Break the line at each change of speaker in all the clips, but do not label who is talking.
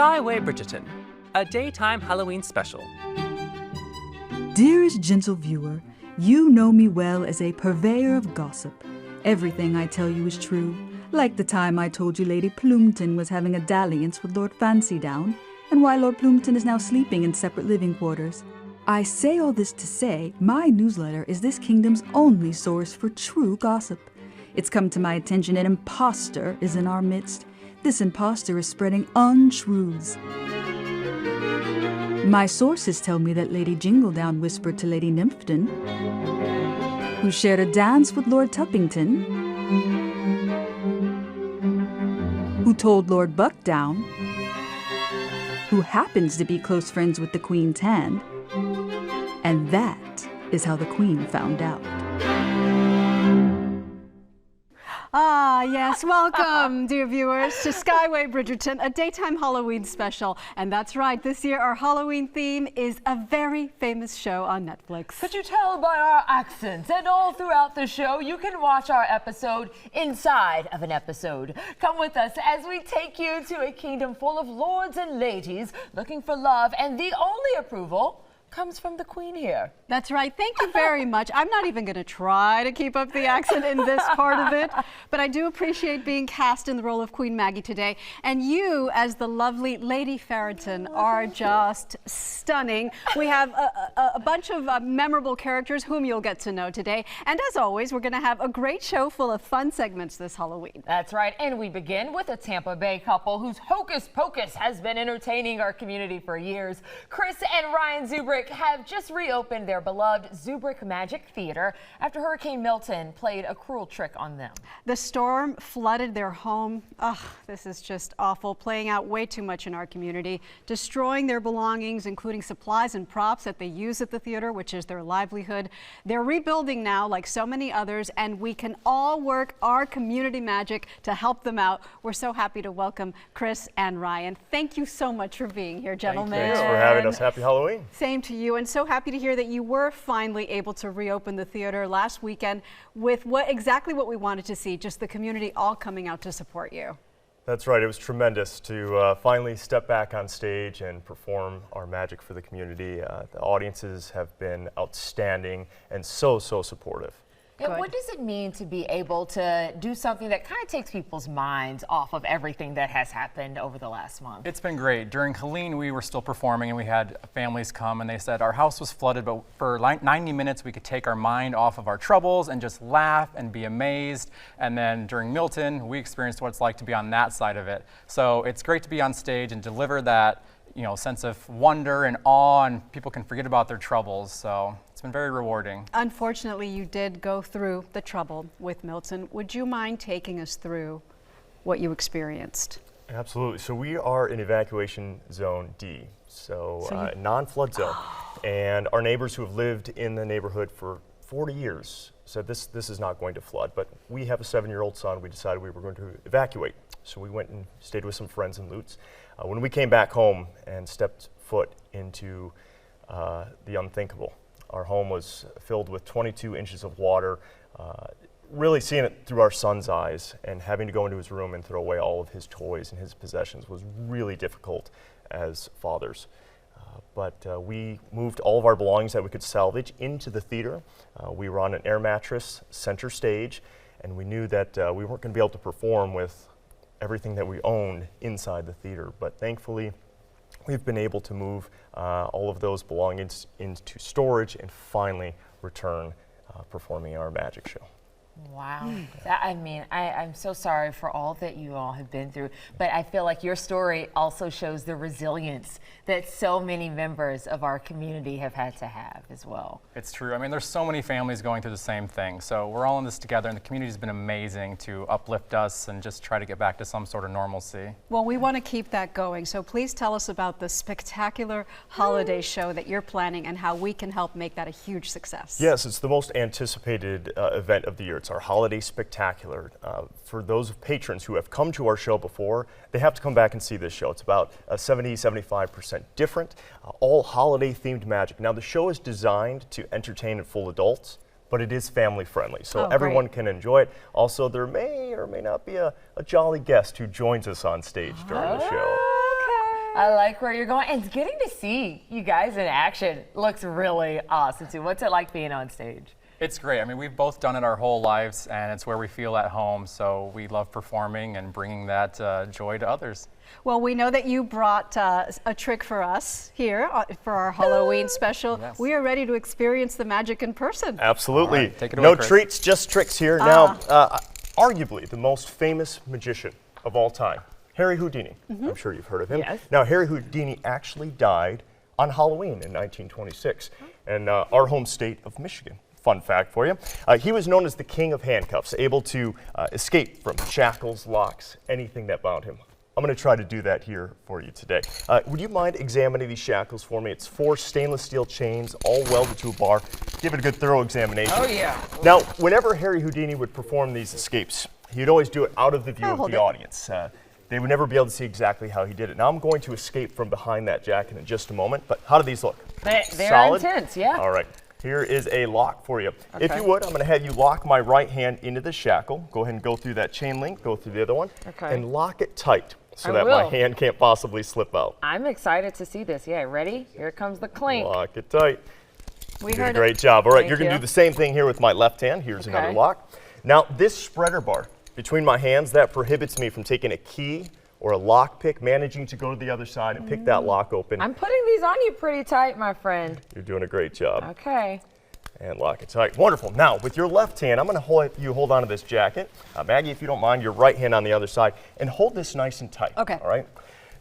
Skyway Bridgerton, a daytime Halloween special.
Dearest gentle viewer, you know me well as a purveyor of gossip. Everything I tell you is true, like the time I told you Lady Plumpton was having a dalliance with Lord Fancydown, and why Lord Plumpton is now sleeping in separate living quarters. I say all this to say my newsletter is this kingdom's only source for true gossip. It's come to my attention an imposter is in our midst. This imposter is spreading untruths. My sources tell me that Lady Jingledown whispered to Lady Nympton, who shared a dance with Lord Tuppington, who told Lord Buckdown, who happens to be close friends with the Queen's hand, and that is how the Queen found out.
Ah, yes. Welcome, dear viewers, to Skyway Bridgerton, a daytime Halloween special. And that's right, this year our Halloween theme is a very famous show on Netflix.
Could you tell by our accents? And all throughout the show, you can watch our episode inside of an episode. Come with us as we take you to a kingdom full of lords and ladies looking for love, and the only approval comes from the Queen here.
That's right. Thank you very much. I'm not even going to try to keep up the accent in this part of it, but I do appreciate being cast in the role of Queen Maggie today. And you, as the lovely Lady Farrington, are just stunning. We have a bunch of memorable characters whom you'll get to know today. And as always, we're going to have a great show full of fun segments this Halloween.
That's right. And we begin with a Tampa Bay couple whose hocus pocus has been entertaining our community for years. Chris and Ryan Zubrick have just reopened their beloved Zubrick Magic Theater after Hurricane Milton played a cruel trick on them.
The storm flooded their home. Ugh, this is just awful, playing out way too much in our community, destroying their belongings, including supplies and props that they use at the theater, which is their livelihood. They're rebuilding now, like so many others, and we can all work our community magic to help them out. We're so happy to welcome Chris and Ryan. Thank you so much for being here, gentlemen.
Thanks for having us. Happy Halloween.
Same to you, and so happy to hear that you were finally able to reopen the theater last weekend with exactly what we wanted to see, just the community all coming out to support you.
That's right. It was tremendous to finally step back on stage and perform our magic for the community. The audiences have been outstanding and so supportive.
And what does it mean to be able to do something that kind of takes people's minds off of everything that has happened over the last month?
It's been great. During Helene, we were still performing and we had families come and they said our house was flooded, but for 90 minutes we could take our mind off of our troubles and just laugh and be amazed. And then during Milton, we experienced what it's like to be on that side of it. So it's great to be on stage and deliver that sense of wonder and awe, and people can forget about their troubles. So it's been very rewarding.
Unfortunately, you did go through the trouble with Milton. Would you mind taking us through what you experienced?
Absolutely. So we are in evacuation zone D, non-flood zone. And our neighbors who have lived in the neighborhood for 40 years said this is not going to flood. But we have a 7-year-old son. We decided we were going to evacuate. So we went and stayed with some friends in Lutz. When we came back home and stepped foot into the unthinkable, our home was filled with 22 inches of water. Really seeing it through our son's eyes and having to go into his room and throw away all of his toys and his possessions was really difficult as fathers. But we moved all of our belongings that we could salvage into the theater. We were on an air mattress, center stage, and we knew that we weren't going to be able to perform with everything that we owned inside the theater. But thankfully, we've been able to move all of those belongings into storage and finally return performing our magic show.
Wow. I'm so sorry for all that you all have been through, but I feel like your story also shows the resilience that so many members of our community have had to have as well.
It's true. I mean, there's so many families going through the same thing. So we're all in this together, and the community's been amazing to uplift us and just try to get back to some sort of normalcy.
Well, we want to keep that going. So please tell us about the spectacular holiday show that you're planning and how we can help make that a huge success.
Yes, it's the most anticipated event of the year. It's our holiday spectacular. For those patrons who have come to our show before, they have to come back and see this show. It's about 70-75% different, all holiday themed magic. Now the show is designed to entertain full adults, but it is family friendly, so everyone can enjoy it. Also, there may or may not be a jolly guest who joins us on stage during the show.
I like where you're going. And getting to see you guys in action looks really awesome, too. What's it like being on stage?
It's great. I mean, we've both done it our whole lives, and it's where we feel at home. So we love performing and bringing that joy to others.
Well, we know that you brought a trick for us here for our Halloween special.
Yes.
We are ready to experience the magic in person.
Absolutely.
All right, take it away,
No
Chris.
treats, just tricks here. Now, arguably the most famous magician of all time, Harry Houdini. I'm sure you've heard of him.
Yes.
Now, Harry Houdini actually died on Halloween in 1926 in our home state of Michigan. Fun fact for you. He was known as the king of handcuffs, able to escape from shackles, locks, anything that bound him. I'm going to try to do that here for you today. Would you mind examining these shackles for me? It's 4 stainless steel chains, all welded to a bar. Give it a good thorough examination.
Oh, yeah.
Now, whenever Harry Houdini would perform these escapes, he'd always do it out of the view of
hold
the
it.
audience. They would never be able to see exactly how he did it. Now, I'm going to escape from behind that jacket in just a moment, but how do these look?
They're
Solid?
intense, yeah.
All right. Here is a lock for you. If you would, I'm going to have you lock my right hand into the shackle. Go ahead and go through that chain link, go through the other one,
Okay.
and lock it tight so
I
that my
will.
hand can't possibly slip out.
I'm excited to see this. Yeah, ready? Here comes the clink.
Lock it tight.
We
You did a
heard
great job. All right,
Thank
you're going to
you.
do the same thing here with my left hand. Here's another
Okay.
lock. Now, this spreader bar between my hands, that prohibits me from taking a key or a lock pick, managing to go to the other side and pick that lock open.
I'm putting these on you pretty tight, my friend.
You're doing a great job.
Okay.
And lock it tight. Wonderful. Now, with your left hand, I'm going to hold on to this jacket. Maggie, if you don't mind, your right hand on the other side, and hold this nice and tight.
Okay.
All right?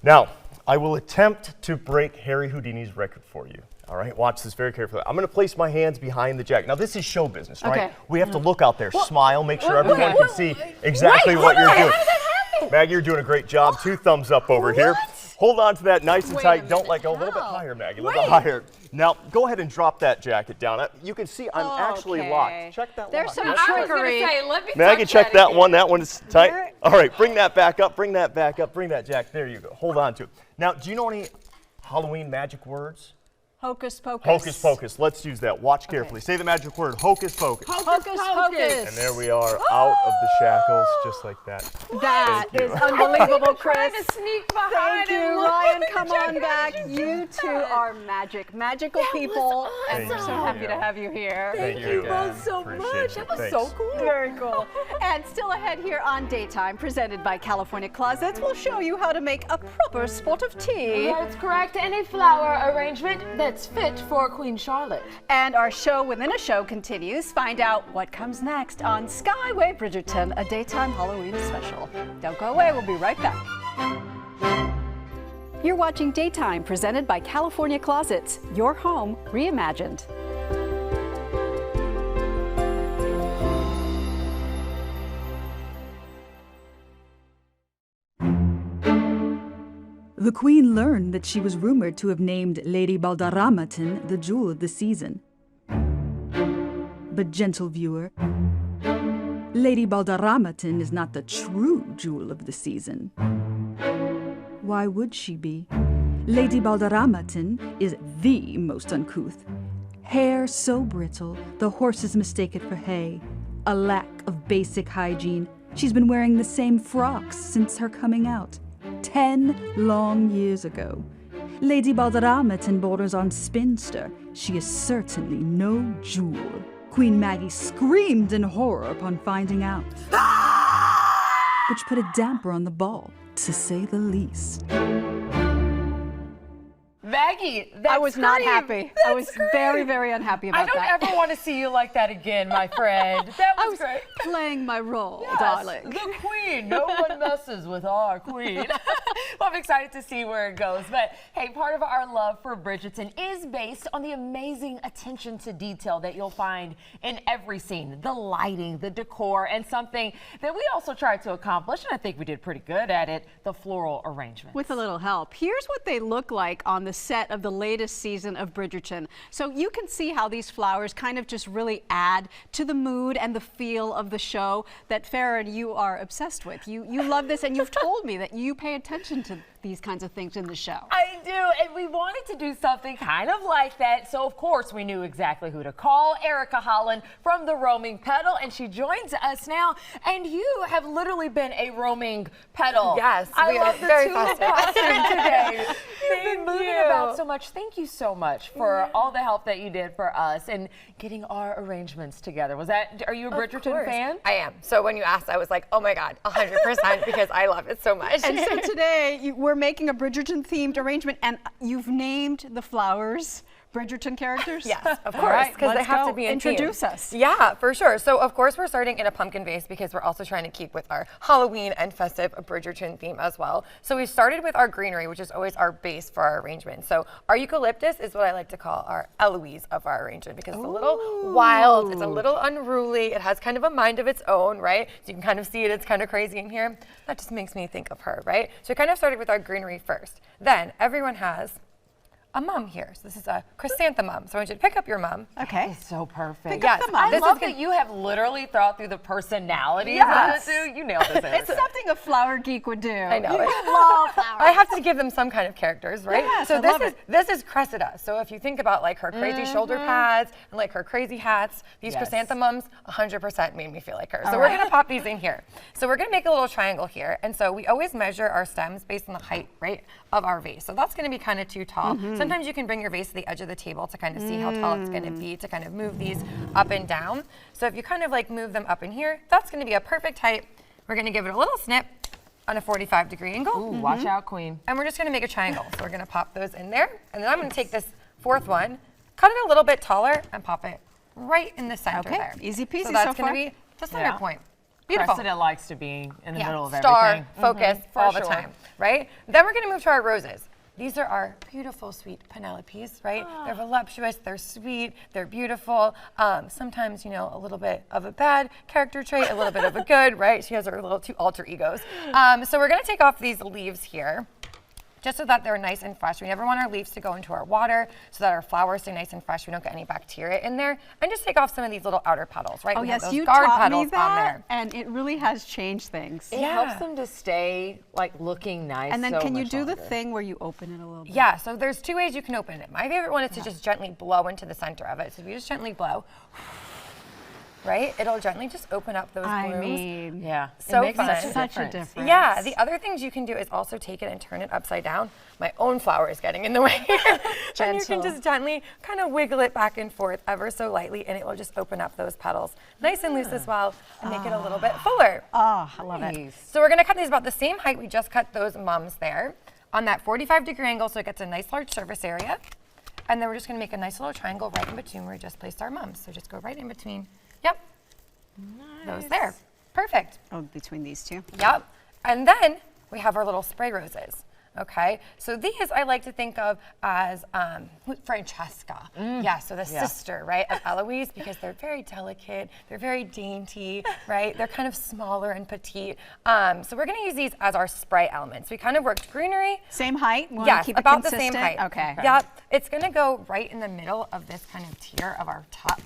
Now, I will attempt to break Harry Houdini's record for you. All right? Watch this very carefully. I'm going to place my hands behind the jacket. Now, this is show business, right?
Okay.
We have to look out there, smile, make sure everyone
okay.
can see exactly
Wait,
what
hold
you're
on.
doing.
How did that happen?
Maggie, you're doing a great job. 2 thumbs up over here. Hold on to that nice and
Wait a
tight. Don't
minute.
let go. A little bit
How?
higher, Maggie. A little bit higher. Now, go ahead and drop that jacket down. You can see I'm actually
Okay.
locked. Check that
There's
lock.
some
Yes.
I was going
trickery.
to say, let me
Maggie,
touch
check that
again.
one. That one is tight.
Where-
All right, bring that back up. Bring that back up. Bring that jack. There you go. Hold on to it. Now, do you know any Halloween magic words?
Hocus pocus.
Hocus pocus. Let's use that. Watch carefully. Say the magic word. Hocus pocus.
Hocus pocus.
And there we are, out of the shackles, just like that.
That
Thank you.
is unbelievable,
Trying
Chris.
to sneak behind
Thank you,
and look
Ryan.
at
Come
the
on
jacket.
back. You two are magical people, and we're
awesome.
so happy to
Thank you.
have you here.
Thank you
both so
Appreciate
much.
you.
That was
Thanks.
so cool.
Very cool. And still ahead here on Daytime, presented by California Closets, we'll show you how to make a proper spot of tea.
That's correct, and a flower arrangement that's fit for Queen Charlotte.
And our show within a show continues. Find out what comes next on Skyway Bridgerton, a daytime Halloween special. Don't go away, we'll be right back. You're watching Daytime, presented by California Closets, your home reimagined.
The queen learned that she was rumored to have named Lady Baldaramatin the jewel of the season. But gentle viewer, Lady Baldaramatin is not the true jewel of the season. Why would she be? Lady Baldaramatin is the most uncouth. Hair so brittle, the horses mistake it for hay. A lack of basic hygiene. She's been wearing the same frocks since her coming out. 10 long years ago. Lady Baldaramatin borders on spinster. She is certainly no jewel. Queen Maggie screamed in horror upon finding out, which put a damper on the ball, to say the least.
Maggie, that
I was not
scream,
happy. I was very, very unhappy
I
about
don't
that.
ever want to see you like that again, my friend. That
I
was
was
great.
playing my role,
Yes,
darling.
the queen. No one messes with our queen. Well, I'm excited to see where it goes. But hey, part of our love for Bridgerton is based on the amazing attention to detail that you'll find in every scene. The lighting, the decor, and something that we also tried to accomplish, and I think we did pretty good at it, the floral arrangement.
With a little help. Here's what they look like on the set of the latest season of Bridgerton. So you can see how these flowers kind of just really add to the mood and the feel of the show that Farrah and you are obsessed with. You love this, and you've told me that you pay attention attention to these kinds of things in the show.
I do, and we wanted to do something kind of like that, so of course we knew exactly who to call. Erica Holland from the Roaming Petal, and she joins us now. And you have literally been a roaming petal.
Yes,
I
we
love
are
the
very
tulip
festive.
costume today. You've been
Thank
moving
you.
about so much. Thank you so much for all the help that you did for us and getting our arrangements together. Are you a Bridgerton fan?
I am. So when you asked, I was like, oh my God, 100% because I love it so much.
And so today we're making a Bridgerton-themed arrangement, and you've named the flowers Bridgerton characters?
Yes, of
All
course,
right,
because they
let's
have
go.
to be in
Introduce
theme.
us.
Yeah, for sure. So of course we're starting in a pumpkin vase because we're also trying to keep with our Halloween and festive Bridgerton theme as well. So we started with our greenery, which is always our base for our arrangement. So our eucalyptus is what I like to call our Eloise of our arrangement because it's a little wild, it's a little unruly, it has kind of a mind of its own, right? So you can kind of see it, it's kind of crazy in here. That just makes me think of her, right? So we kind of started with our greenery first. Then everyone has a mum here. So this is a chrysanthemum. So I want you to pick up your mum.
Okay.
It's so perfect.
Pick up the mum.
I
This
love
is
that you have literally thought through the personalities
Yes.
of the two. You nailed this,
It's
Erica.
something a flower geek would do.
I know.
You love flowers.
I have to give them some kind of characters, right?
Yes,
so
I love
this is Cressida. So if you think about like her crazy shoulder pads and like her crazy hats, these
Yes.
chrysanthemums 100% made me feel like her. So
All
we're
right.
gonna pop these in here. So we're gonna make a little triangle here. And so we always measure our stems based on the height, right, of our vase. So that's gonna be kind of too tall. Sometimes you can bring your vase to the edge of the table to kind of see how tall it's gonna be to kind of move these up and down. So if you kind of like move them up in here, that's gonna be a perfect height. We're gonna give it a little snip on a 45-degree angle.
Ooh, watch out, Queen.
And we're just gonna make a triangle. So we're gonna pop those in there. And then I'm gonna take this fourth one, cut it a little bit taller, and pop it right in the center
Okay,
there.
easy peasy
So that's
so
gonna
far.
be the center
Yeah.
point. Beautiful.
Cressida likes to be in the middle of
Star,
everything.
focus,
For
all the
sure.
time, right? Then we're gonna move to our roses. These are our beautiful, sweet Penelopes, right? They're voluptuous, they're sweet, they're beautiful. Sometimes, you know, a little bit of a bad character trait, a little bit of a good, right? She has her little two alter egos. So we're gonna take off these leaves here, just so that they're nice and fresh. We never want our leaves to go into our water, so that our flowers stay nice and fresh. We don't get any bacteria in there. And just take off some of these little outer petals, right?
Oh,
We have
yes,
those
you
guard
taught me
petals on
that,
there.
and it really has changed things.
It helps them to stay like looking nice.
And then
so
can you
much
do the
longer.
thing where you open it a little bit?
Yeah, so there's two ways you can open it. My favorite one is to just gently blow into the center of it. So if you just gently blow, right, it'll gently just open up those
I
blooms.
mean,
Yeah,
So
it makes
fun.
such a difference.
Yeah, the other things you can do is also take it and turn it upside down. My own flower is getting in the way. And you can
Gentle.
just gently kind of wiggle it back and forth ever so lightly, and it will just open up those petals nice and loose as well and make it a little bit fuller.
Oh, I love it.
Nice.
So we're gonna cut these about the same height we just cut those mums there on that 45-degree angle so it gets a nice large surface area. And then we're just gonna make a nice little triangle right in between where we just placed our mums. So just go right in between. Yep. Those there. Perfect.
Oh, between these two.
Yep. And then we have our little spray roses. Okay, so these I like to think of as Francesca. Yeah, so the sister, right, of Eloise, because they're very delicate, they're very dainty, right? They're kind of smaller and petite. So we're gonna use these as our spray elements. We kind of worked greenery.
Same height? We wanna
Yes,
keep it
about the
consistent?
same height.
Okay.
Yep, it's gonna go right in the middle of this kind of tier of our top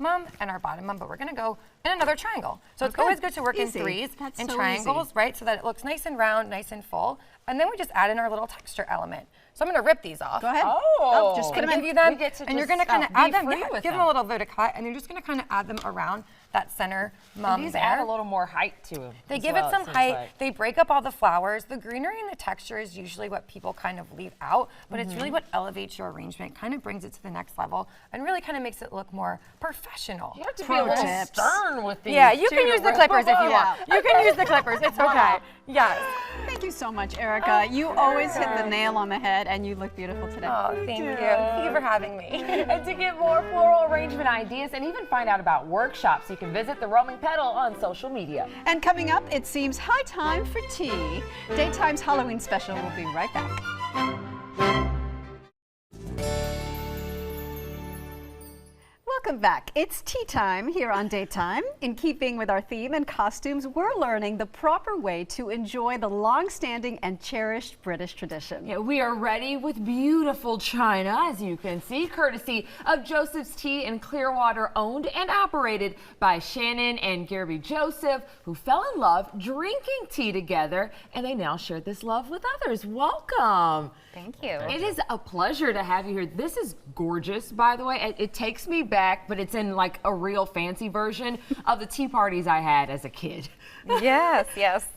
mum and our bottom mum, but we're gonna go in another triangle. So it's always good to work
Easy.
in threes
That's
and
so
triangles,
easy.
right? So that it looks nice and round, nice and full. And then we just add in our little texture element. So I'm gonna rip these off.
Go ahead.
Oh.
Just put
And
them
give
in.
you them,
We get to
and you're
just,
gonna kind of
be
add them,
free
yeah,
with
give them a little bit of cut, and you're just gonna kind of add them around that center mum
These
there.
add a little more height to them.
They give it some height. They break up all the flowers. The greenery and the texture is usually what people kind of leave out, but it's really what elevates your arrangement, kind of brings it to the next level, and really kind of makes it look more professional.
You have to be
Pro
a little
tips.
stern with these.
Yeah, you
too,
can
to
use the
rip
clippers if
them
you
up.
want. You can use the clippers. It's okay. Yes.
Thank you so much, Erica. You always hit the nail on the head, and you look beautiful today.
Oh, thank you. Thank you for having me.
And to get more floral arrangement ideas and even find out about workshops, you can visit the Roaming Petal on social media.
And coming up, it seems high time for tea. Daytime's Halloween special will be right back. Welcome back. It's tea time here on Daytime. In keeping with our theme and costumes, we're learning the proper way to enjoy the long-standing and cherished British tradition.
Yeah, we are ready with beautiful china, as you can see, courtesy of Joseph's Tea in Clearwater, owned and operated by Shannon and Gary Joseph, who fell in love drinking tea together, and they now share this love with others. Welcome.
Thank you.
It is a pleasure to have you here. This is gorgeous, by the way. It takes me back, but it's in like a real fancy version of the tea parties I had as a kid.
Yes, yes.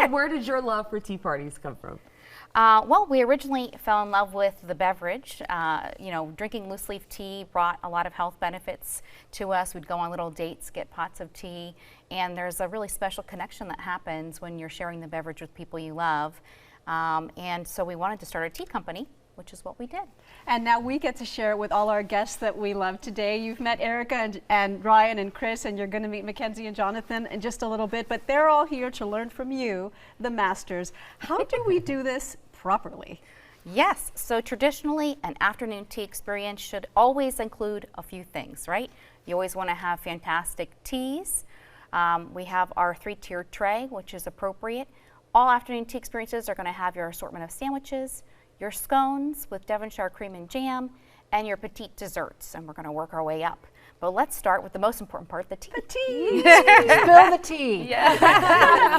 Where did your love for tea parties come from?
Well, we originally fell in love with the beverage. You know, drinking loose leaf tea brought a lot of health benefits to us. We'd go on little dates, get pots of tea, and there's a really special connection that happens when you're sharing the beverage with people you love. And so we wanted to start a tea company, which is what we did.
And now we get to share it with all our guests that we love today. You've met Erica and Ryan and Chris, and you're going to meet Mackenzie and Jonathan in just a little bit, but they're all here to learn from you, the masters. How do we do this properly?
Yes, so traditionally an afternoon tea experience should always include a few things, right? You always want to have fantastic teas. We have our 3-tiered tray, which is appropriate. All afternoon tea experiences are going to have your assortment of sandwiches, your scones with Devonshire cream and jam, and your petite desserts, and we're going to work our way up. But let's start with the most important part, the tea.
The tea! Spill the tea!
Yeah.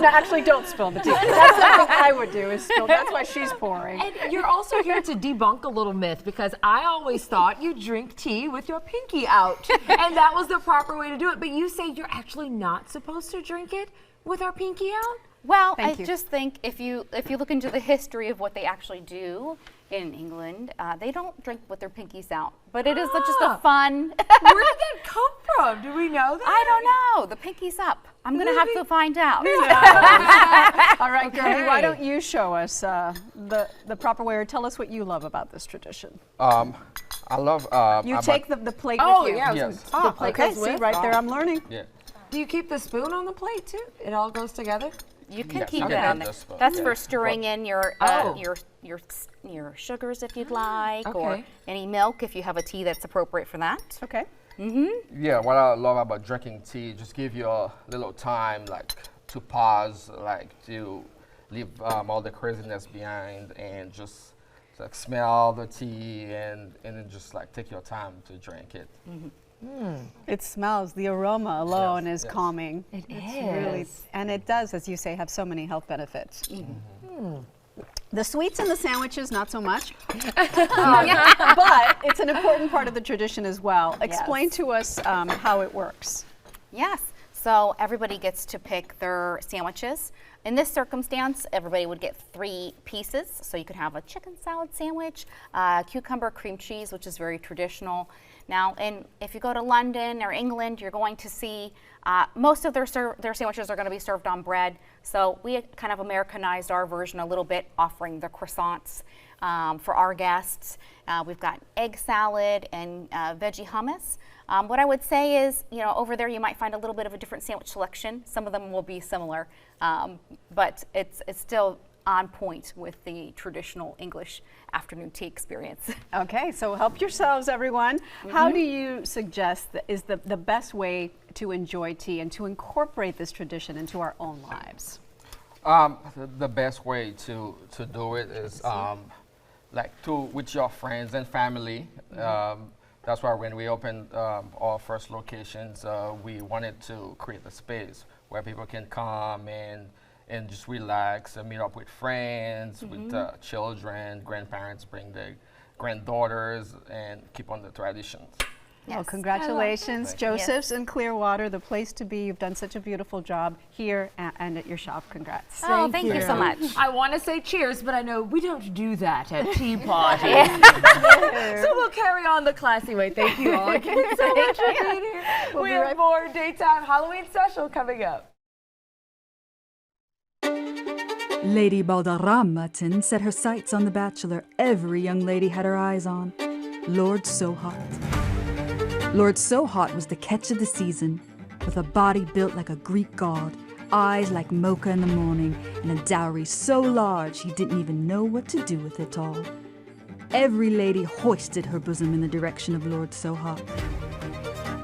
No, actually, don't spill the tea. That's something I would do, is spill. That's why she's pouring.
And you're also here to debunk a little myth, because I always thought you drink tea with your pinky out, and that was the proper way to do it. But you say you're actually not supposed to drink it with our pinky out?
Well,
Thank you.
just think if you look into the history of what they actually do in England, they don't drink with their pinkies out, but it is just a fun.
Where did that come from? Do we know that?
I don't know. The pinky's up. I'm going to have to find out.
All right, Gertie, why don't you show us the proper way, or tell us what you love about this tradition?
I love.
You take the plate
Oh,
with you.
yeah.
Yes.
The plate goes with. Right there, I'm learning.
Yeah.
Do you keep the spoon on the plate too? It all goes together?
You can
Yes,
keep
you
it
can
on
have
there.
this spoon.
That's
Yeah.
for stirring in your sugars if you'd like, or
Okay.
any milk if you have a tea that's appropriate for that.
Okay.
Yeah, what I love about drinking tea, just give you a little time, like to pause, like to leave all the craziness behind, and just like smell the tea, and then just like take your time to drink it.
It smells, the aroma alone
Yes,
is
yes.
calming.
It
Really,
is.
and it does, as you say, have so many health benefits. The sweets and the sandwiches, not so much. But it's an important part of the tradition as well. Explain to us how it works.
Yes. So everybody gets to pick their sandwiches. In this circumstance, everybody would get 3 pieces. So you could have a chicken salad sandwich, cucumber cream cheese, which is very traditional. Now, if you go to London or England, you're going to see most of their sandwiches are going to be served on bread. So we kind of Americanized our version a little bit, offering the croissants for our guests. We've got egg salad and veggie hummus. What I would say is, over there you might find a little bit of a different sandwich selection. Some of them will be similar, but it's still on point with the traditional English afternoon tea experience.
Okay, so help yourselves, everyone. How do you suggest that is the best way to enjoy tea and to incorporate this tradition into our own lives?
The best way to do it is with your friends and family. That's why when we opened our first locations, we wanted to create a space where people can come and just relax and meet up with friends, with children, grandparents, bring their granddaughters, and keep on the traditions.
Well, congratulations, Joseph's in Clearwater, the place to be. You've done such a beautiful job here and at your shop. Congrats.
Oh, thank you so much.
I want to say cheers, but I know we don't do that at tea parties. So we'll carry on the classy way. Thank you all again so much for being here. We have more Daytime Halloween special coming up.
Lady Balderramatin set her sights on the bachelor every young lady had her eyes on, Lord So Hot. Lord So Hot was the catch of the season, with a body built like a Greek god, eyes like mocha in the morning, and a dowry so large he didn't even know what to do with it all. Every lady hoisted her bosom in the direction of Lord So Hot.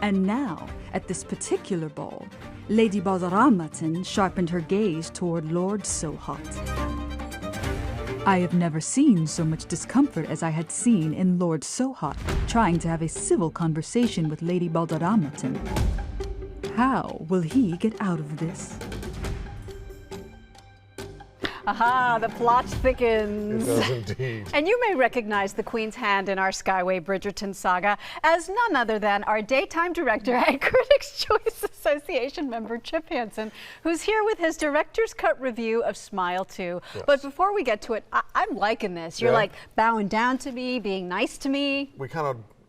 And now, at this particular ball, Lady Balderramatin sharpened her gaze toward Lord So Hot. I have never seen so much discomfort as I had seen in Lord So Hot trying to have a civil conversation with Lady Balderramatin. How will he get out of this?
Aha, the plot thickens.
It does indeed.
And you may recognize the Queen's hand in our Skyway Bridgerton saga as none other than our daytime director and Critics' Choice Association member Chip Hansen, who's here with his director's cut review of Smile 2.
Yes.
But before we get to it, I'm liking this. You're like bowing down to me, being nice to me.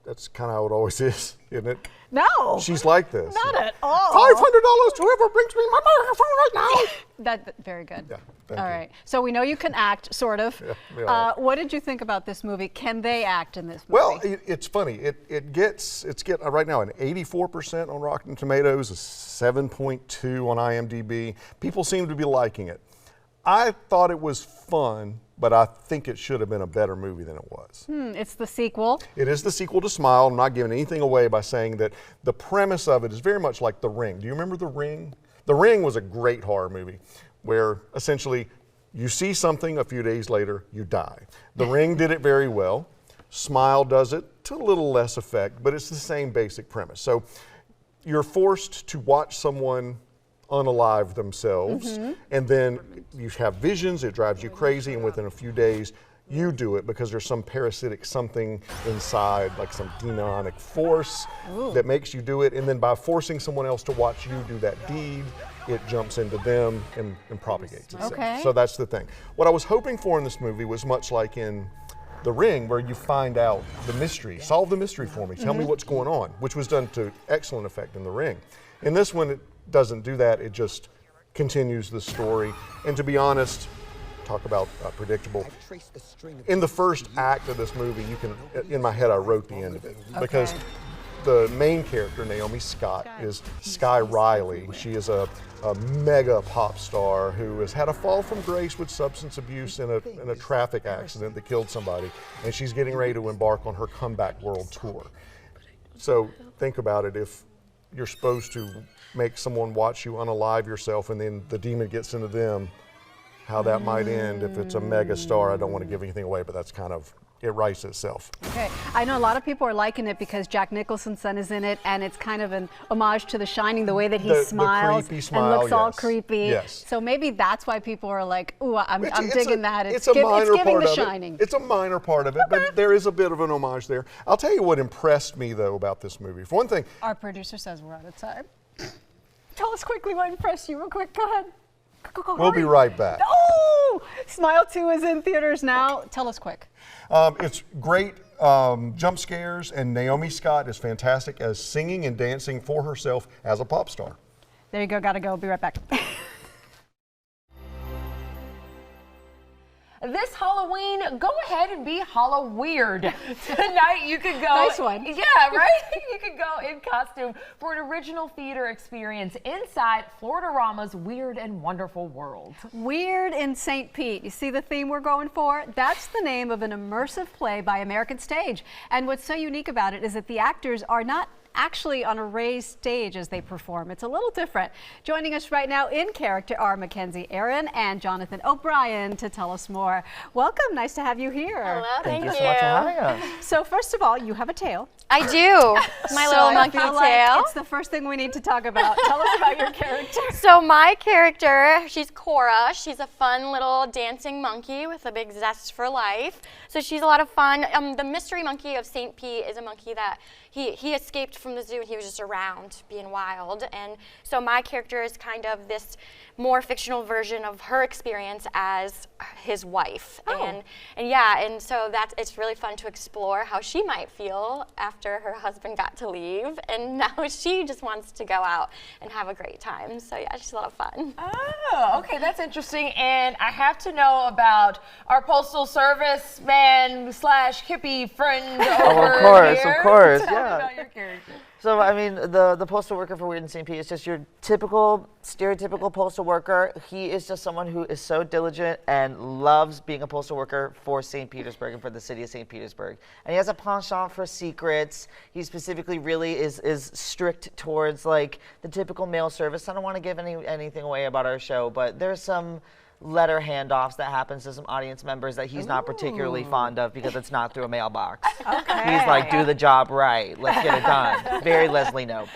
That's kind of how it always is, isn't it?
No.
She's like this.
Not at all.
$500 to whoever brings me my microphone right now.
That very good.
Yeah,
All
thank you.
right. So we know you can act, sort of.
Yeah, we are.
What did you think about this movie? Can they act in this movie?
Well, it's funny. It's getting right now an 84% on Rotten Tomatoes, a 7.2 on IMDb. People seem to be liking it. I thought it was fun, but I think it should have been a better movie than it was.
It's the sequel.
It is the sequel to Smile. I'm not giving anything away by saying that the premise of it is very much like The Ring. Do you remember The Ring? The Ring was a great horror movie where essentially you see something, a few days later, you die. The Ring did it very well. Smile does it to a little less effect, but it's the same basic premise. So you're forced to watch someone unalive themselves, and then you have visions, it drives you crazy, and within a few days you do it because there's some parasitic something inside, like some demonic force that makes you do it, and then by forcing someone else to watch you do that deed, it jumps into them and propagates itself.
Okay.
So that's the thing. What I was hoping for in this movie was much like in The Ring, where you find out the mystery, solve the mystery for me, tell me what's going on, which was done to excellent effect in The Ring. In this one, it doesn't do that, it just continues the story. And to be honest, talk about predictable. In the first act of this movie, in my head I wrote the end of it. Because the main character, Naomi Scott, is Sky Riley. She is a mega pop star who has had a fall from grace with substance abuse in a traffic accident that killed somebody. And she's getting ready to embark on her comeback world tour. So think about it, if you're supposed to make someone watch you unalive yourself and then the demon gets into them, how that might end if it's a mega star. I don't want to give anything away, but that's kind of, it writes itself.
Okay, I know a lot of people are liking it because Jack Nicholson's son is in it, and it's kind of an homage to The Shining, the way that he smiles
creepy smile,
and looks all
yes.
creepy.
Yes.
So maybe that's why people are like, ooh, I'm digging that.
It's a minor
it's giving
part
The
of
Shining.
it. It's a minor part of it, but there is a bit of an homage there. I'll tell you what impressed me, though, about this movie. For one thing,
Our producer says we're out of time. Tell us quickly what impressed you real quick. Go ahead. Go,
we'll be right back.
Oh! Smile 2 is in theaters now. Tell us quick.
It's great jump scares, and Naomi Scott is fantastic as singing and dancing for herself as a pop star.
There you go. Gotta go. Be right back.
This Halloween, go ahead and be Hallow-weird. Tonight you could go.
Nice one.
Yeah, right? You could go in costume for an original theater experience inside Florida-Rama's Weird and Wonderful World.
Weird in St. Pete. You see the theme we're going for? That's the name of an immersive play by American Stage. And what's so unique about it is that the actors are not actually on a raised stage as they perform. It's a little different. Joining us right now in character are Mackenzie Aaron and Jonathan O'Brien to tell us more. Welcome, nice to have you here.
Hello, thank you.
so much for having us.
So first of all, you have a tail.
I do. My little monkey
I feel
tail.
like it's the first thing we need to talk about. Tell us about your character.
So my character, she's Cora. She's a fun little dancing monkey with a big zest for life. So she's a lot of fun. The mystery monkey of St. Pete is a monkey that he escaped from the zoo and he was just around being wild. And so my character is kind of this more fictional version of her experience as his wife.
Oh.
And so it's really fun to explore how she might feel after her husband got to leave. And now she just wants to go out and have a great time. So yeah, she's a lot of fun.
Oh, okay, that's interesting. And I have to know about our Postal Service man / hippie friend over here.
Of course,
Tell
yeah.
me about your character.
So, I mean, the postal worker for Weird in St. Pete is just your typical, stereotypical postal worker. He is just someone who is so diligent and loves being a postal worker for St. Petersburg and for the city of St. Petersburg. And he has a penchant for secrets. He specifically really is strict towards, like, the typical mail service. I don't want to give anything away about our show, but there's some letter handoffs that happens to some audience members that he's not particularly fond of because it's not through a mailbox.
Okay.
He's like, do the job right. Let's get it done. Very Leslie Knope.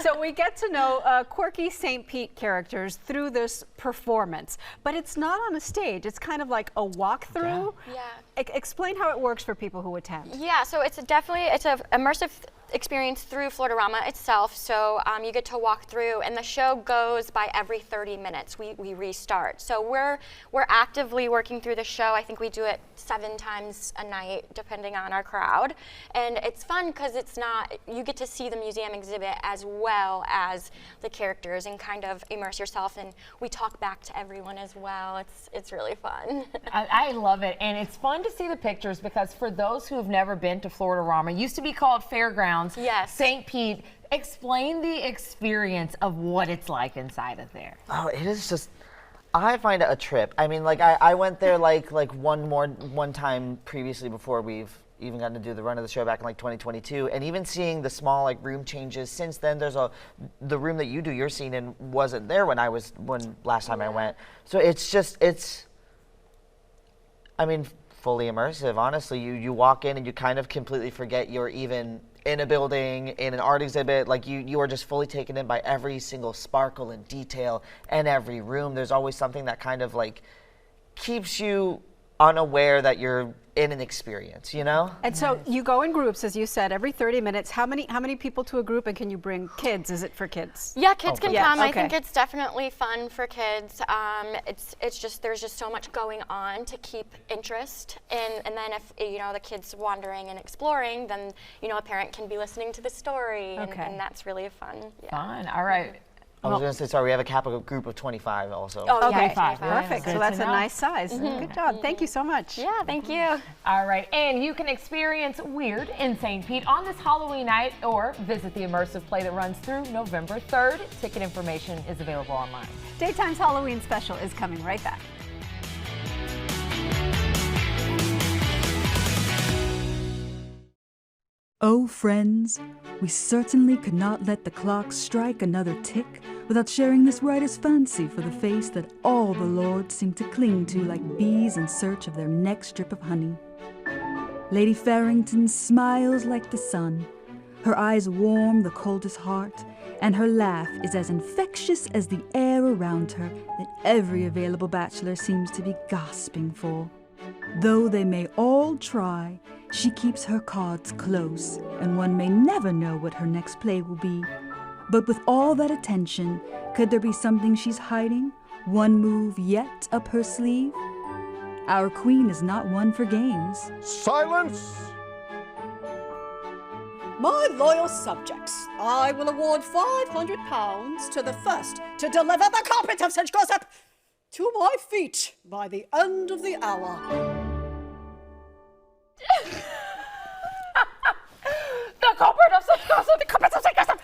So we get to know quirky St. Pete characters through this performance, but it's not on a stage. It's kind of like a walkthrough.
Yeah.
Explain how it works for people who attend.
Yeah, so it's an immersive experience through Floridorama itself. So you get to walk through, and the show goes by every 30 minutes. We restart. So we're actively working through the show. I think we do it 7 times a night, depending on our crowd. And it's fun because you get to see the museum exhibit as well as the characters and kind of immerse yourself. And we talk back to everyone as well. It's really fun.
I love it, and it's fun to see the pictures because for those who have never been to Floridorama, it used to be called Fairgrounds.
Yes.
St. Pete, explain the experience of what it's like inside of there.
Oh, it is just, I find it a trip. I mean, like, I went there like one time previously before we've even gotten to do the run of the show back in like 2022, and even seeing the small like room changes since then. The room that you do your scene in wasn't there when last time I went. So it's I mean, fully immersive. Honestly, you walk in and you kind of completely forget you're even in a building, in an art exhibit. Like you are just fully taken in by every single sparkle and detail in every room. There's always something that kind of like keeps you unaware that you're in an experience, you know?
And so you go in groups, as you said, every 30 minutes. How many people to a group, and can you bring kids? Is it for kids?
Yeah, kids can come.
Okay.
I think it's definitely fun for kids. It's just there's just so much going on to keep interest, and then if the kid's wandering and exploring, then a parent can be listening to the story, and that's really fun. Yeah.
Fun. All right.
I was going to say, sorry, we have a capital group of 25 also.
Oh,
okay,
yeah,
perfect. So that's a nice size. Good job. Thank you so much.
Yeah, thank you.
All right, and you can experience Weird in St. Pete on this Halloween night or visit the immersive play that runs through November 3rd. Ticket information is available online.
Daytime's Halloween special is coming right back.
Oh, friends, we certainly could not let the clock strike another tick without sharing this writer's fancy for the face that all the lords seem to cling to like bees in search of their next drip of honey. Lady Farrington smiles like the sun, her eyes warm the coldest heart, and her laugh is as infectious as the air around her that every available bachelor seems to be gasping for. Though they may all try, she keeps her cards close, and one may never know what her next play will be. But with all that attention, could there be something she's hiding? One move yet up her sleeve? Our queen is not one for games.
Silence!
My loyal subjects, I will award £500 to the first to deliver the carpet of such gossip to my feet by the end of the hour.
The culprit of such gossip, the culprit of such gossip.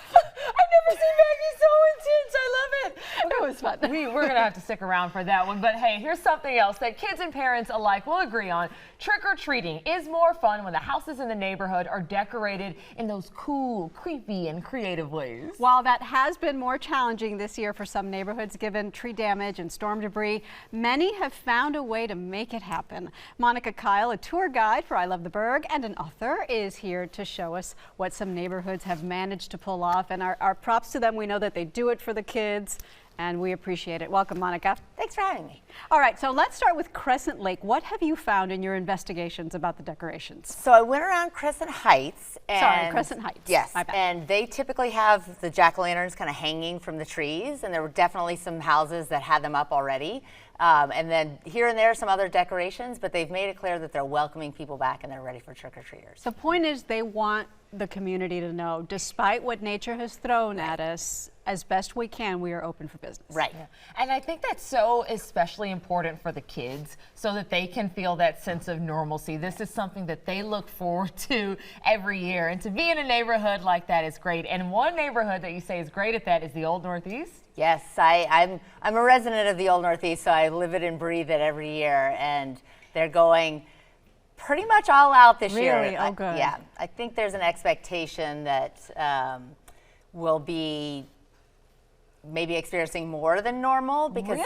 I've never seen Maggie so intense. I love it.
It was fun.
We're going to have to stick around for that one. But hey, here's something else that kids and parents alike will agree on. Trick-or-treating is more fun when the houses in the neighborhood are decorated in those cool, creepy, and creative ways.
While that has been more challenging this year for some neighborhoods given tree damage and storm debris, many have found a way to make it happen. Monica Kyle, a tour guide for I Love the Burgh and an author, is here to show us what some neighborhoods have managed to pull off. And our props to them. We know that they do it for the kids, and we appreciate it. Welcome, Monica.
Thanks for having me.
All right, so let's start with Crescent Lake. What have you found in your investigations about the decorations?
So I went around Crescent Heights.
Crescent Heights.
Yes,
My bad.
and they typically have the jack-o'-lanterns kind of hanging from the trees, and there were definitely some houses that had them up already. And then here and there, some other decorations, but they've made it clear that they're welcoming people back and they're ready for trick-or-treaters.
The point is they want the community to know, despite what nature has thrown at us, as best we can, we are open for business.
Right.
Yeah. And I think that's so especially important for the kids so that they can feel that sense of normalcy. This is something that they look forward to every year. And to be in a neighborhood like that is great. And one neighborhood that you say is great at that is the Old Northeast.
Yes, I'm a resident of the Old Northeast, so I live it and breathe it every year. And they're going pretty much all out this year.
Really? Oh, good.
Yeah. I think there's an expectation that we'll be maybe experiencing more than normal because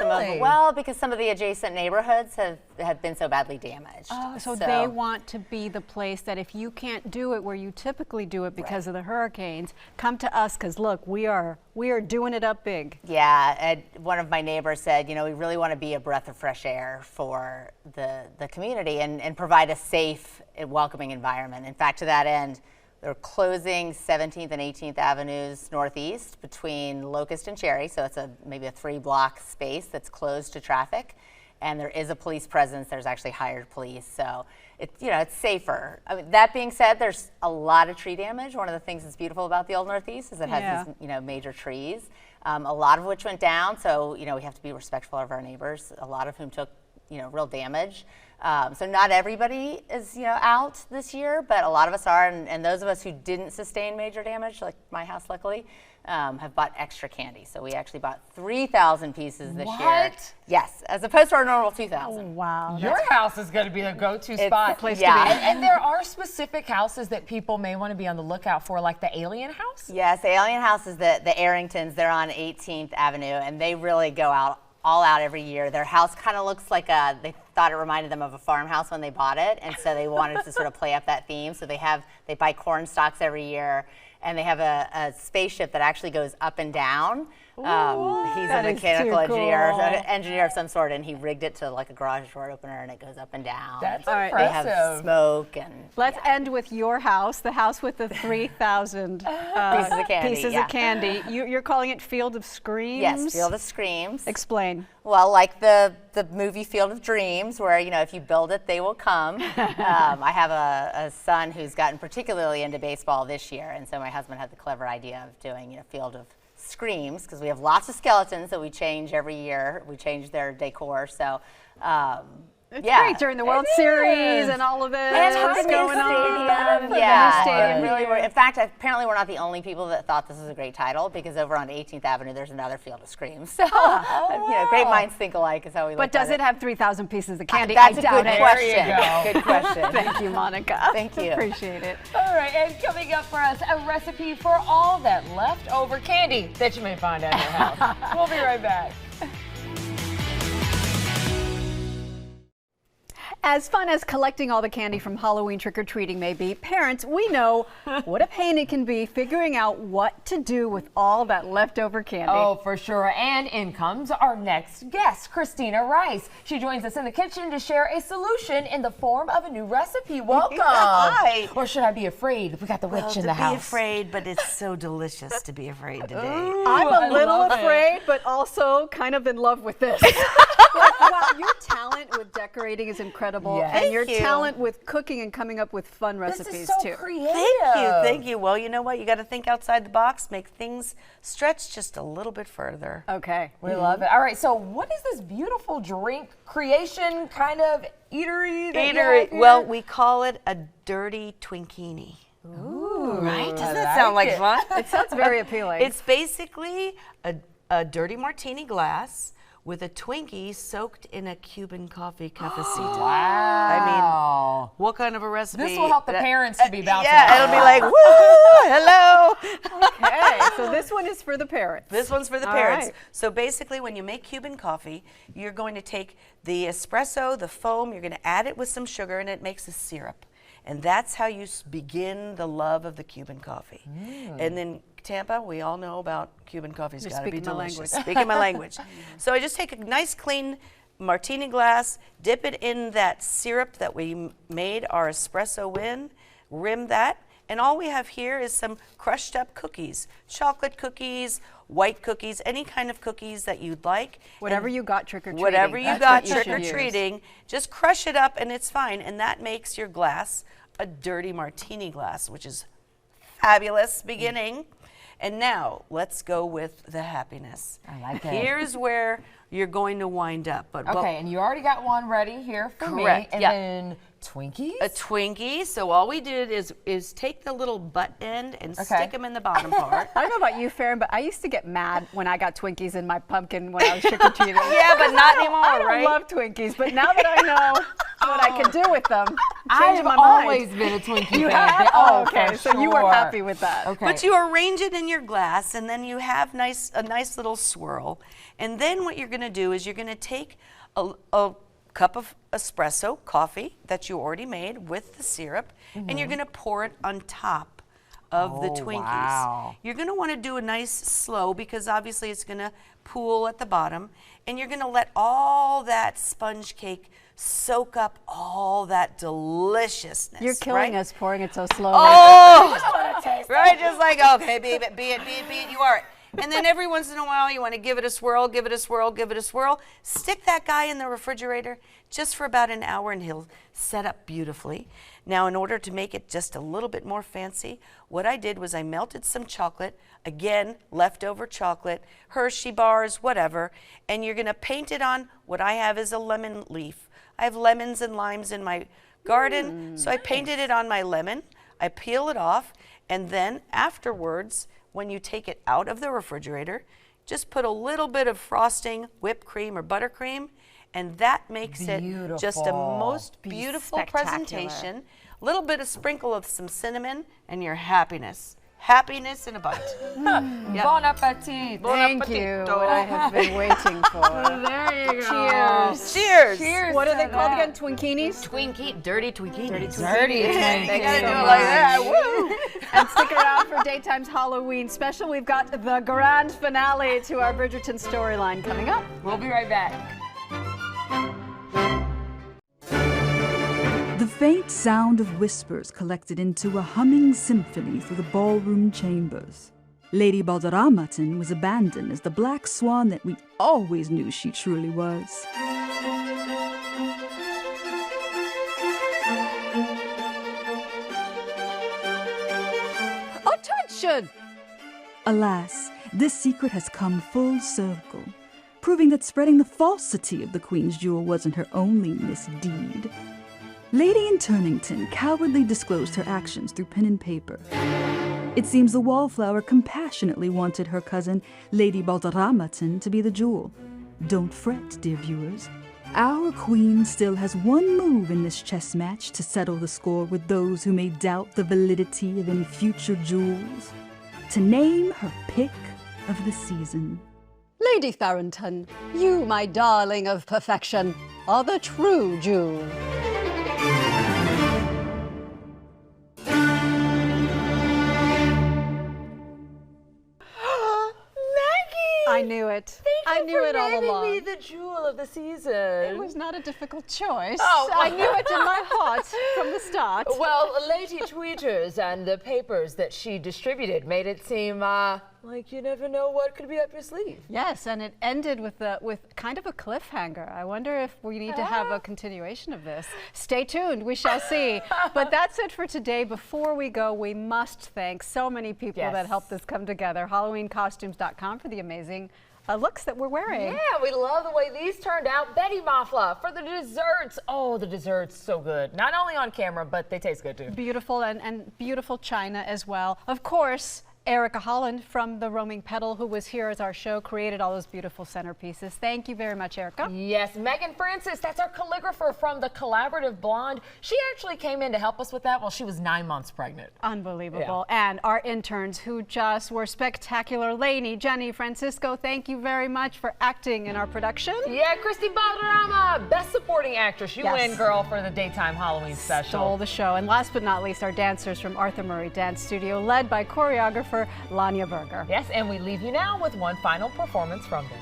because some of the adjacent neighborhoods have been so badly damaged.
Oh, so they want to be the place that if you can't do it where you typically do it because of the hurricanes, come to us because look, we are doing it up big.
Yeah, and one of my neighbors said, you know, we really want to be a breath of fresh air for the community and provide a safe and welcoming environment. In fact, to that end, they're closing 17th and 18th Avenues Northeast between Locust and Cherry, so it's maybe a 3-block space that's closed to traffic, and there is a police presence. There's actually hired police, so it's safer. I mean, that being said, there's a lot of tree damage. One of the things that's beautiful about the Old Northeast is it has these major trees, a lot of which went down. So we have to be respectful of our neighbors, a lot of whom took real damage. So not everybody is, out this year, but a lot of us are, and those of us who didn't sustain major damage, like my house luckily, have bought extra candy. So we actually bought 3,000 pieces this year. Yes, as opposed to our normal 2,000.
Oh, wow.
Your house is going to be the go-to spot.
The place to be.
And there are specific houses that people may want to be on the lookout for, like the Alien House?
Yes, the Alien House is the Arringtons. They're on 18th Avenue, and they really go all out every year. Their house kind of looks like they thought it reminded them of a farmhouse when they bought it, and so they wanted to sort of play up that theme. So they buy corn stalks every year, and they have a spaceship that actually goes up and down. He's a mechanical engineer of some sort, and he rigged it to like a garage door opener, and it goes up and down.
That's
impressive.
They
have smoke and.
Let's end with your house, the house with the 3,000
pieces of candy.
You're calling it Field of Screams?
Yes, Field of Screams.
Explain.
Well, like the movie Field of Dreams, where if you build it, they will come. I have a son who's gotten particularly into baseball this year, and so my husband had the clever idea of doing Field of Screams, because we have lots of skeletons that we change every year. We change their decor, so
it's great during the World Series and all of it.
And
what's going on.
Yeah, really. In fact, apparently we're not the only people that thought this was a great title, because over on 18th Avenue there's another Field of Screams. So, great minds think alike is how we look at it.
But does it have 3,000 pieces of candy?
That's
I
a
doubt
good
it.
question. Good question.
Thank you, Monica.
Thank you.
Appreciate it.
All right, and coming up for us, a recipe for all that leftover candy that you may find at your house. We'll be right back.
As fun as collecting all the candy from Halloween trick-or-treating may be, parents, we know what a pain it can be figuring out what to do with all that leftover candy.
Oh, for sure. And in comes our next guest, Christina Rice. She joins us in the kitchen to share a solution in the form of a new recipe. Welcome.
Hi.
Or should I be afraid? We got the witch in the house.
Be afraid, but it's so delicious to be afraid today.
Ooh,
I'm a little afraid, but also kind of in love with this. Wow, your talent with decorating is incredible,
Yes.
and your
Thank you.
talent with cooking and coming up with fun recipes
This is so
too.
creative.
Thank you. Well, you know what? You got to think outside the box, make things stretch just a little bit further.
Okay.
We love it. All right, so what is this beautiful drink creation kind of eatery that you have here?
Well, we call it a dirty Twinkini.
Ooh,
Right? Doesn't
I
that sound like
it.
fun?
It sounds very appealing.
It's basically a dirty martini glass with a Twinkie soaked in a Cuban coffee cafecito.
Wow.
I mean, what kind of a recipe?
This will help the parents to be bouncing.
Yeah, it'll be like, woo, hello.
Okay, so this one is for the parents.
This one's for the
All
parents.
right.
So basically, when you make Cuban coffee, you're going to take the espresso, the foam, you're going to add it with some sugar, and it makes a syrup. And that's how you begin the love of the Cuban coffee. And then Tampa, we all know about Cuban coffee's
You're
got to be
speaking my
delicious.
language.
Speaking my language. So I just take a nice clean martini glass, dip it in that syrup that we made our espresso in, rim that, And all we have here is some crushed up cookies, chocolate cookies, white cookies, any kind of cookies that you'd like.
Whatever you got trick-or-treating.
Whatever you got trick-or-treating, just crush it up and it's fine. And that makes your glass a dirty martini glass, which is fabulous beginning. And now let's go with the happiness.
I like it.
Here's where you're going to wind up. But
okay, and you already got one ready here for
correct,
me. And
yeah.
then Twinkies?
A Twinkie. So all we did is take the little butt end and stick them in the bottom part.
I don't know about you, Farron, but I used to get mad when I got Twinkies in my pumpkin when I was trick-or-treating.
Yeah, but not anymore,
I love Twinkies, but now that I know what I can do with them, changing my mind.
I've always been a Twinkie
You
fan.
have? Oh, okay. So you were
sure.
happy with that.
Okay.
But you arrange it in your glass, and then you have a nice little swirl. And then what you're going to do is you're going to take a cup of espresso coffee that you already made with the syrup, and you're going to pour it on top of the Twinkies.
Wow.
You're going to want to do a nice slow because obviously it's going to pool at the bottom, and you're going to let all that sponge cake soak up all that deliciousness.
You're killing us pouring it so slowly.
Oh, right, just like, okay, be it, you are it. And then every once in a while, you want to give it a swirl, give it a swirl, give it a swirl. Stick that guy in the refrigerator just for about an hour, and he'll set up beautifully. Now, in order to make it just a little bit more fancy, what I did was I melted some chocolate, again, leftover chocolate, Hershey bars, whatever, and you're going to paint it on what I have is a lemon leaf. I have lemons and limes in my garden, so I painted it on my lemon. I peel it off, and then afterwards, when you take it out of the refrigerator, just put a little bit of frosting, whipped cream or buttercream, and that makes it just a most beautiful presentation. A little bit of sprinkle of some cinnamon, and your happiness. Happiness in a bite.
Yep. Bon appetit.
Thank you. What I have been waiting for.
There you go.
Cheers.
Cheers.
Cheers. What are they called again? Twinkinis?
Dirty Twinkinis.
Dirty Twinkies.
They gotta do it like that. Woo!
And stick around for Daytime's Halloween special. We've got the grand finale to our Bridgerton storyline coming up.
We'll be right back.
The faint sound of whispers collected into a humming symphony through the ballroom chambers. Lady Balderramatten was abandoned as the black swan that we always knew she truly was.
Attention!
Alas, this secret has come full circle, proving that spreading the falsity of the Queen's jewel wasn't her only misdeed. Lady in Turnington cowardly disclosed her actions through pen and paper. It seems the Wallflower compassionately wanted her cousin, Lady Balderramatten, to be the jewel. Don't fret, dear viewers. Our Queen still has one move in this chess match to settle the score with those who may doubt the validity of any future jewels. To name her pick of the season.
Lady Farrington, you, my darling of perfection, are the true jewel. I knew it. I knew it all along.
Me the jewel of the season.
It was not a difficult choice.
Oh,
I knew it in my heart from the start.
Well, Lady Tweeters and the papers that she distributed made it seem like you never know what could be up your sleeve.
Yes, and it ended with kind of a cliffhanger. I wonder if we need to have a continuation of this. Stay tuned, we shall see. But that's it for today. Before we go, we must thank so many people that helped this come together. HalloweenCostumes.com for the amazing looks that we're wearing.
Yeah, we love the way these turned out. Betty Mafla for the desserts. Oh, the desserts, so good. Not only on camera, but they taste good too.
Beautiful and beautiful china as well. Of course, Erica Holland from The Roaming Petal, who was here as our show, created all those beautiful centerpieces. Thank you very much, Erica.
Yes, Megan Francis, that's our calligrapher from the Collaborative Blonde. She actually came in to help us with that while she was 9 months pregnant.
Unbelievable. Yeah. And our interns who just were spectacular. Lainey, Jenny, Francisco, thank you very much for acting in our production.
Yeah, Christy Balderrama, Best Supporting Actress. You win, girl, for the Daytime Halloween special.
Stole the show. And last but not least, our dancers from Arthur Murray Dance Studio, led by choreographer Lanya Berger.
Yes, and we leave you now with one final performance from them.